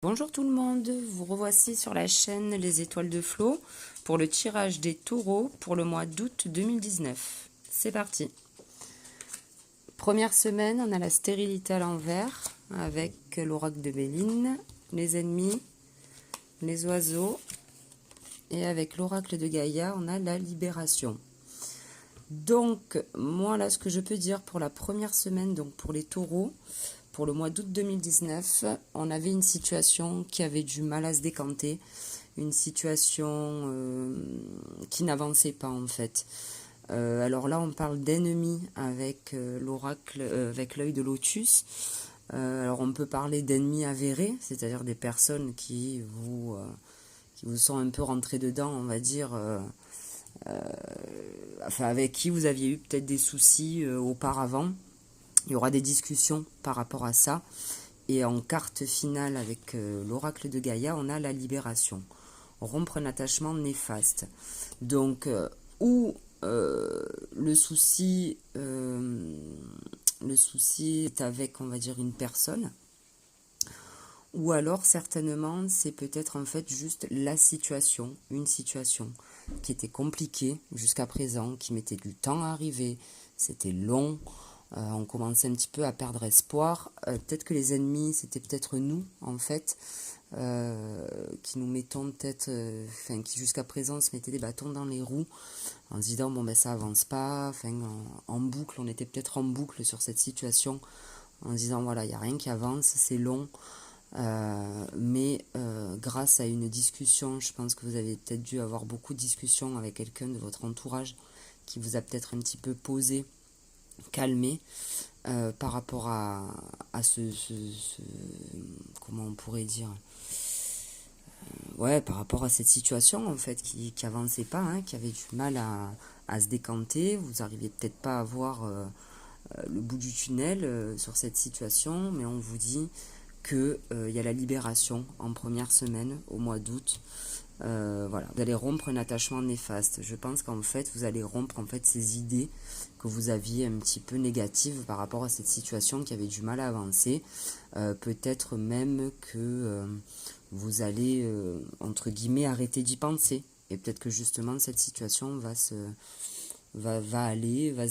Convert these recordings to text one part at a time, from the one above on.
Bonjour tout le monde, vous revoici sur la chaîne Les Étoiles de Flo pour le tirage des taureaux pour le mois d'août 2019. C'est parti. Première semaine, on a la stérilité à l'envers avec l'oracle de Béline, les ennemis, les oiseaux et avec l'oracle de Gaïa, on a la libération. Donc, moi là, ce que je peux dire pour la première semaine, donc pour les taureaux, pour le mois d'août 2019, on avait une situation qui avait du mal à se décanter, une situation qui n'avançait pas en fait. Alors là, on parle d'ennemis avec l'oracle, avec l'œil de lotus. Alors on peut parler d'ennemis avérés, c'est-à-dire des personnes qui vous sont un peu rentrées dedans, on va dire. Enfin, avec qui vous aviez eu peut-être des soucis auparavant. Il y aura des discussions par rapport à ça. Et en carte finale avec l'oracle de Gaïa, on a la libération. Rompre un attachement néfaste. Donc, le souci est avec, on va dire, une personne. Ou alors, certainement, c'est peut-être en fait juste la situation, une situation qui était compliquée jusqu'à présent, qui mettait du temps à arriver, c'était long, on commençait un petit peu à perdre espoir. Peut-être que les ennemis, c'était peut-être nous, en fait, qui nous mettons peut-être, qui jusqu'à présent se mettaient des bâtons dans les roues, en se disant, bon ben ça avance pas, en boucle, on était peut-être en boucle sur cette situation, en se disant, voilà, il n'y a rien qui avance, c'est long. Mais grâce à une discussion, je pense que vous avez peut-être dû avoir beaucoup de discussions avec quelqu'un de votre entourage qui vous a peut-être un petit peu posé, calmé par rapport à comment on pourrait dire, ouais, par rapport à cette situation en fait qui avançait pas, hein, qui avait du mal à se décanter. Vous n'arrivez peut-être pas à voir le bout du tunnel sur cette situation, mais on vous dit que y a la libération en première semaine au mois d'août. Voilà, vous allez rompre un attachement néfaste. Je pense qu'en fait, vous allez rompre en fait ces idées que vous aviez un petit peu négatives par rapport à cette situation qui avait du mal à avancer. Peut-être même que vous allez entre guillemets arrêter d'y penser. Et peut-être que justement cette situation va se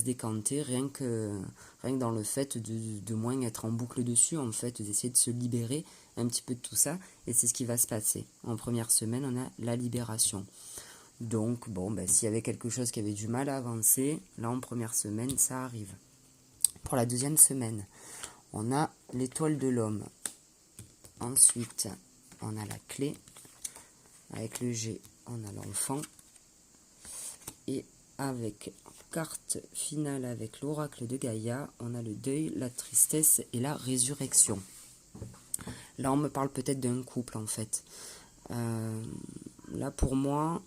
décanter rien que dans le fait de moins être en boucle dessus, en fait, d'essayer de se libérer un petit peu de tout ça, et c'est ce qui va se passer. En première semaine, on a la libération. Donc, bon, ben, s'il y avait quelque chose qui avait du mal à avancer, là, en première semaine, ça arrive. Pour la deuxième semaine, on a l'étoile de l'homme. Ensuite, on a la clé. Avec le G, on a l'enfant. Et avec carte finale avec l'oracle de Gaïa, on a le deuil, la tristesse et la résurrection. Là, on me parle peut-être d'un couple, en fait. Là, pour moi,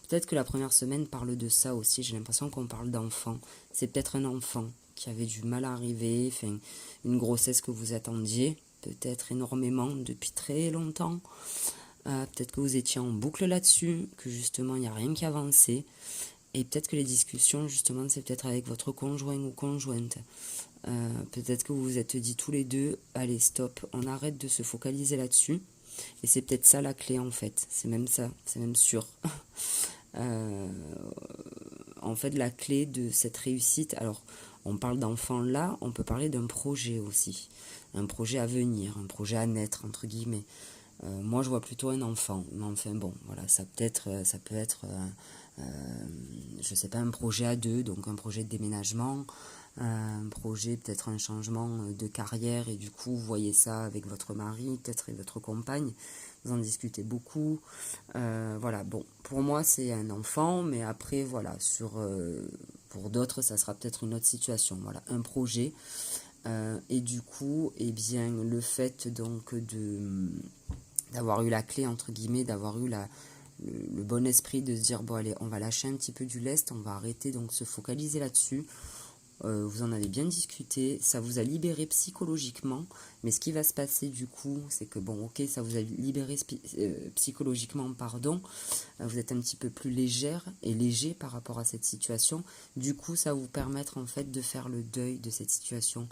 peut-être que la première semaine parle de ça aussi. J'ai l'impression qu'on parle d'enfant. C'est peut-être un enfant qui avait du mal à arriver, une grossesse que vous attendiez, peut-être énormément depuis très longtemps. Peut-être que vous étiez en boucle là-dessus, que justement, il n'y a rien qui avançait. Et peut-être que les discussions, justement, c'est peut-être avec votre conjoint ou conjointe. Peut-être que vous vous êtes dit tous les deux, allez stop, on arrête de se focaliser là-dessus. Et c'est peut-être ça la clé en fait, c'est même ça, c'est même sûr. En fait, la clé de cette réussite, alors on parle d'enfant là, on peut parler d'un projet aussi. Un projet à venir, un projet à naître, entre guillemets. Moi, je vois plutôt un enfant. Mais enfin, bon, voilà, ça peut être, je sais pas, un projet à deux, donc un projet de déménagement, un projet, peut-être un changement de carrière, et du coup, vous voyez ça avec votre mari, peut-être avec votre compagne, vous en discutez beaucoup. Voilà, bon, pour moi, c'est un enfant, mais après, voilà, pour d'autres, ça sera peut-être une autre situation. Voilà, un projet. Et du coup, eh bien, le fait donc d'avoir eu la clé, entre guillemets, d'avoir eu le bon esprit de se dire, bon allez, on va lâcher un petit peu du lest, on va arrêter donc se focaliser là-dessus, vous en avez bien discuté, ça vous a libéré psychologiquement, mais ce qui va se passer du coup, c'est que bon, ok, ça vous a libéré psychologiquement, pardon, vous êtes un petit peu plus légère et léger par rapport à cette situation, du coup, ça va vous permettre en fait de faire le deuil de cette situation,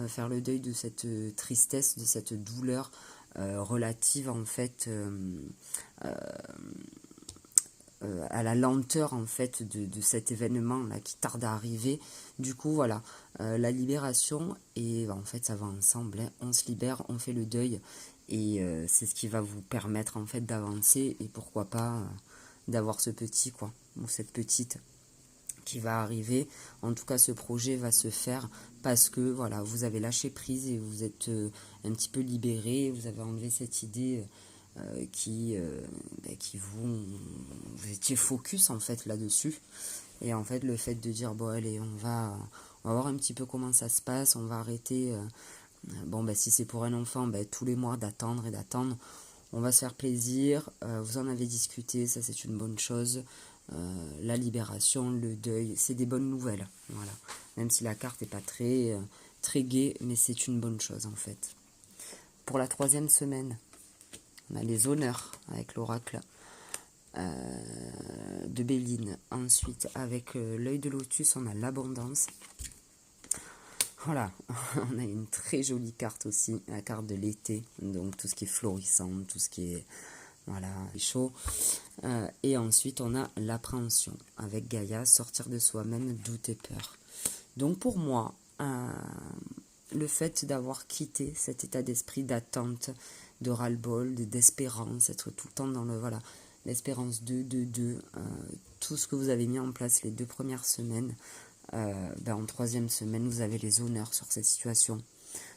faire le deuil de cette tristesse, de cette douleur relative en fait à la lenteur en fait de cet événement là qui tarde à arriver. Du coup voilà, la libération et en fait ça va ensemble, hein. On se libère, on fait le deuil et c'est ce qui va vous permettre en fait d'avancer et pourquoi pas d'avoir ce petit quoi, ou cette petite qui va arriver. En tout cas ce projet va se faire parce que voilà, vous avez lâché prise et vous êtes un petit peu libéré, vous avez enlevé cette idée qui vous étiez focus en fait là-dessus. Et en fait le fait de dire bon allez on va voir un petit peu comment ça se passe, on va arrêter bon si c'est pour un enfant tous les mois d'attendre et d'attendre, on va se faire plaisir, vous en avez discuté, ça c'est une bonne chose. La libération, le deuil, c'est des bonnes nouvelles, voilà. Même si la carte n'est pas très gaie, mais c'est une bonne chose en fait. Pour la 3e semaine, on a les honneurs avec l'oracle de Béline. Ensuite, avec l'œil de lotus, on a l'abondance. Voilà, on a une très jolie carte aussi, la carte de l'été. Donc tout ce qui est florissant, tout ce qui est voilà, chaud. Et ensuite, on a l'appréhension avec Gaïa, sortir de soi-même, doute et peur. Donc pour moi, le fait d'avoir quitté cet état d'esprit d'attente, de ras-le-bol, d'espérance, être tout le temps dans le voilà, l'espérance de tout ce que vous avez mis en place les 2 premières semaines, en 3e semaine, vous avez les honneurs sur cette situation.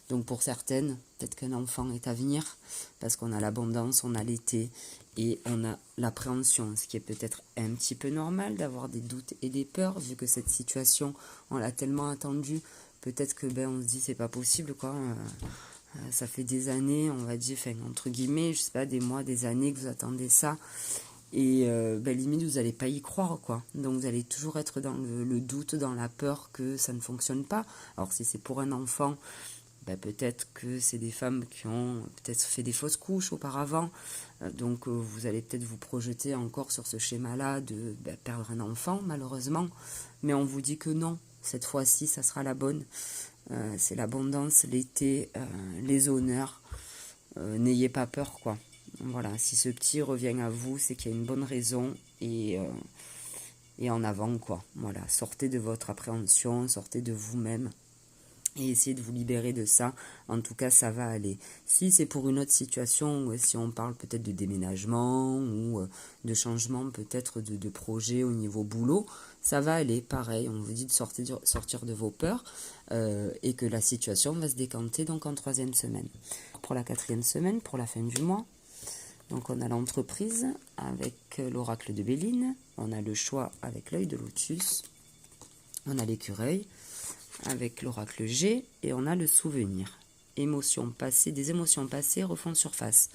Donc pour certaines, peut-être qu'un enfant est à venir, parce qu'on a l'abondance, on a l'été, et on a l'appréhension, ce qui est peut-être un petit peu normal d'avoir des doutes et des peurs, vu que cette situation, on l'a tellement attendue, peut-être que on se dit c'est pas possible quoi, ça fait des années, on va dire, entre guillemets, je sais pas, des mois, des années que vous attendez ça, et limite vous n'allez pas y croire quoi, donc vous allez toujours être dans le doute, dans la peur que ça ne fonctionne pas. Alors si c'est pour un enfant, peut-être que c'est des femmes qui ont peut-être fait des fausses couches auparavant, donc vous allez peut-être vous projeter encore sur ce schéma-là de perdre un enfant malheureusement, mais on vous dit que non, cette fois-ci ça sera la bonne, c'est l'abondance, l'été, les honneurs, n'ayez pas peur quoi. Voilà, si ce petit revient à vous, c'est qu'il y a une bonne raison et en avant quoi. Voilà, sortez de votre appréhension, sortez de vous-même. Et essayez de vous libérer de ça. En tout cas, ça va aller. Si c'est pour une autre situation, si on parle peut-être de déménagement ou de changement peut-être de projet au niveau boulot, ça va aller. Pareil, on vous dit de sortir de vos peurs et que la situation va se décanter donc en 3e semaine. Pour la 4e semaine, pour la fin du mois, donc on a l'entreprise avec l'oracle de Béline, on a le choix avec l'œil de lotus, on a l'écureuil avec l'oracle G, et on a le souvenir. Émotions passées, des émotions passées refont surface.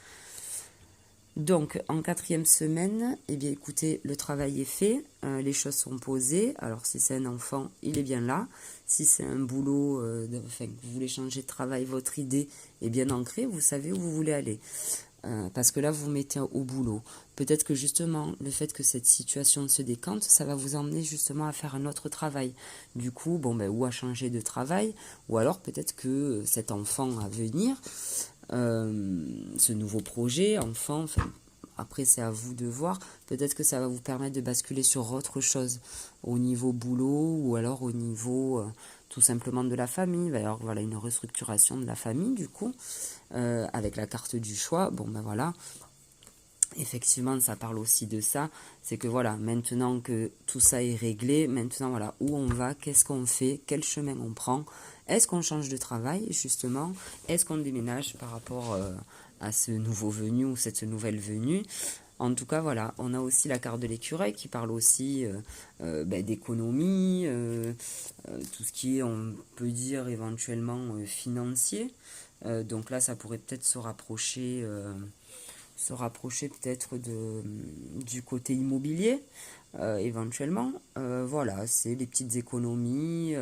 Donc, en 4e semaine, écoutez, le travail est fait, les choses sont posées. Alors, si c'est un enfant, il est bien là. Si c'est un boulot, vous voulez changer de travail, votre idée est bien ancrée, vous savez où vous voulez aller. Parce que là, vous vous mettez au boulot. Peut-être que justement, le fait que cette situation se décante, ça va vous emmener justement à faire un autre travail. Du coup, ou à changer de travail, ou alors peut-être que cet enfant à venir, ce nouveau projet, enfant, après c'est à vous de voir, peut-être que ça va vous permettre de basculer sur autre chose, au niveau boulot, ou alors au niveau tout simplement de la famille. Il va y avoir une restructuration de la famille, du coup. Avec la carte du choix, voilà, effectivement ça parle aussi de ça, c'est que voilà, maintenant que tout ça est réglé, maintenant voilà, où on va, qu'est-ce qu'on fait, quel chemin on prend, est-ce qu'on change de travail justement, est-ce qu'on déménage par rapport à ce nouveau venu ou cette nouvelle venue. En tout cas, voilà, on a aussi la carte de l'écureuil qui parle aussi d'économie, tout ce qui est, on peut dire, éventuellement financier. Donc là, ça pourrait peut-être se rapprocher peut-être du côté immobilier, éventuellement. Voilà, c'est des petites économies,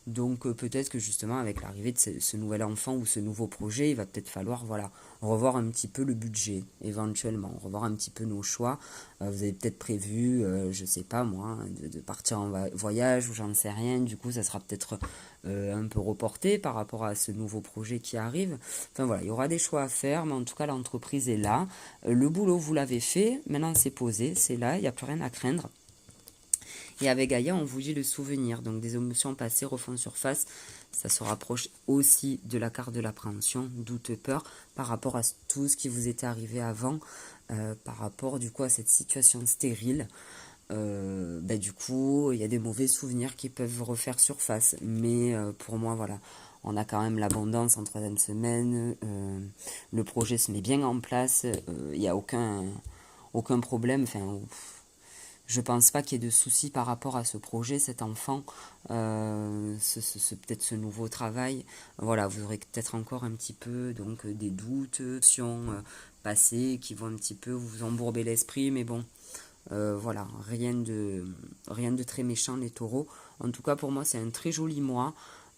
Donc peut-être que justement avec l'arrivée de ce nouvel enfant ou ce nouveau projet, il va peut-être falloir voilà, revoir un petit peu le budget éventuellement, revoir un petit peu nos choix. Vous avez peut-être prévu, je sais pas moi, de partir en voyage ou j'en sais rien, du coup ça sera peut-être un peu reporté par rapport à ce nouveau projet qui arrive. Enfin voilà, il y aura des choix à faire, mais en tout cas l'entreprise est là. Le boulot vous l'avez fait, maintenant c'est posé, c'est là, il n'y a plus rien à craindre. Et avec Gaïa, on vous dit le souvenir. Donc des émotions passées refont surface. Ça se rapproche aussi de la carte de l'appréhension, doute, peur, par rapport à tout ce qui vous était arrivé avant, par rapport du coup à cette situation stérile. Du coup, il y a des mauvais souvenirs qui peuvent refaire surface. Mais pour moi, voilà, on a quand même l'abondance en troisième semaine. Le projet se met bien en place. Il n'y a aucun problème. Enfin, je pense pas qu'il y ait de soucis par rapport à ce projet, cet enfant, peut-être ce nouveau travail. Voilà, vous aurez peut-être encore un petit peu donc des doutes, passées qui vont un petit peu vous embourber l'esprit, mais bon, voilà, rien de très méchant les taureaux. En tout cas, pour moi, c'est un très joli mois.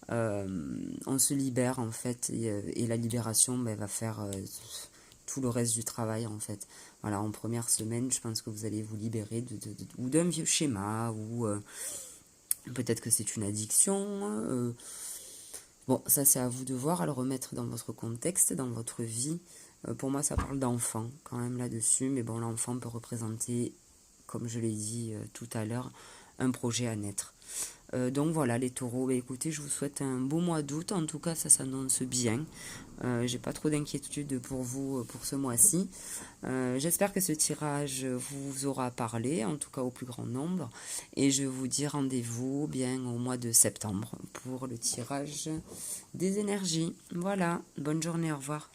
On se libère en fait, et la libération va faire tout le reste du travail en fait. Voilà, en première semaine, je pense que vous allez vous libérer ou d'un vieux schéma, ou peut-être que c'est une addiction. Bon, ça c'est à vous de voir, à le remettre dans votre contexte, dans votre vie. Pour moi, ça parle d'enfant quand même là-dessus, mais bon, l'enfant peut représenter, comme je l'ai dit tout à l'heure, un projet à naître. Donc voilà les taureaux, écoutez, je vous souhaite un beau mois d'août, en tout cas ça s'annonce bien. J'ai pas trop d'inquiétude pour vous pour ce mois-ci. J'espère que ce tirage vous aura parlé, en tout cas au plus grand nombre, et je vous dis rendez-vous bien au mois de septembre pour le tirage des énergies. Voilà, bonne journée, au revoir.